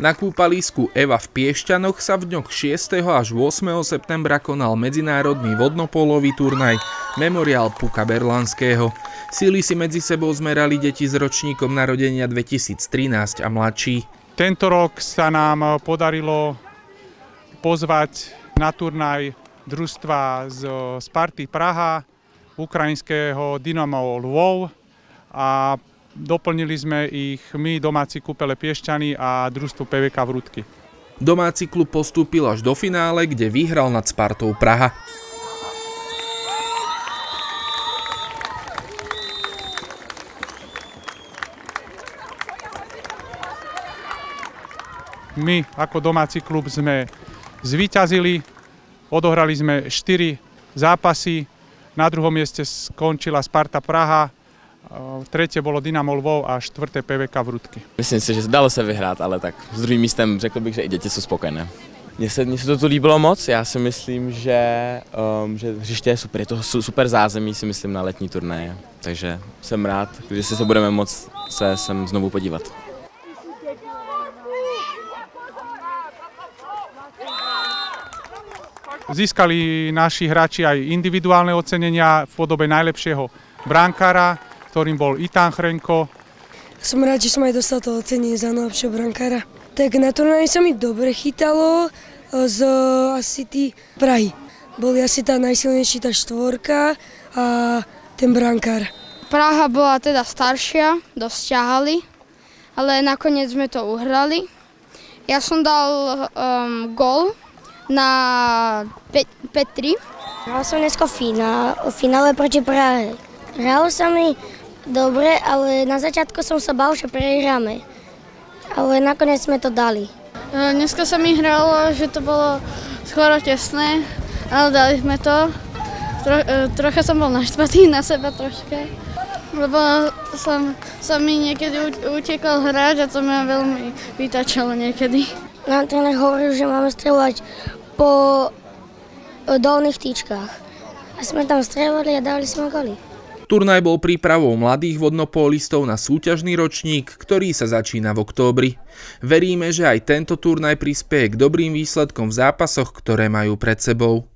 Na kúpalisku Eva v Piešťanoch sa v dňoch 6. až 8. septembra konal medzinárodný vodnopolový turnaj Memoriál Puka Berlanského. Síly si medzi sebou zmerali deti s ročníkom narodenia 2013 a mladší. Tento rok sa nám podarilo pozvať na turnaj družstva z Sparty Praha, ukrajinského Dynamo Lvov a doplnili sme ich my, domáci Kúpele Piešťany a družstvo PVK Vrútky. Domáci klub postúpil až do finále, kde vyhral nad Spartou Praha. My ako domáci klub sme zvíťazili, odohrali sme 4 zápasy, na druhom mieste skončila Sparta Praha, tretie bolo Dynamo Lvov a čtvrté PVK Vrútky. Myslím si, že dalo se vyhrát, ale tak s druhým místem řekl bych, že i děti jsou spokojené. Mně se to tu líbilo moc, já si myslím, že hřiště je super, je to super zázemí, si myslím, na letní turnaje. Takže jsem rád, že se budeme moct se sem znovu podívat. Získali naši hráči aj individuálne ocenenia v podobe najlepšieho brankára, ktorým bol Itán Chrenko. Som rád, že som aj dostal to ocenenie za najlepšieho brankára. Tak na turnaji sa mi dobre chytalo z asi Prahy. Boli asi tá najsilnejší tá štvorka a ten brankár. Praha bola teda staršia, dosť ťahali, ale nakoniec sme to uhrali. Ja som dal gól na 5-3. Hral som dneska v finále proti Prahe. Hralo sa mi dobre, ale na začiatku som sa bál, že prehráme. Ale nakoniec sme to dali. Dneska sa mi hralo, že to bolo skoro tesné, ale dali sme to. Trocha som bol naštvatý na seba troška, lebo som mi niekedy utekal hráč a to ma veľmi vytačalo niekedy. Nám tréner hovoril, že máme streľovať po dolných týčkach. A sme tam streľovali a dali sme góly. Turnaj bol prípravou mladých vodnopólistov na súťažný ročník, ktorý sa začína v októbri. Veríme, že aj tento turnaj prispieje k dobrým výsledkom v zápasoch, ktoré majú pred sebou.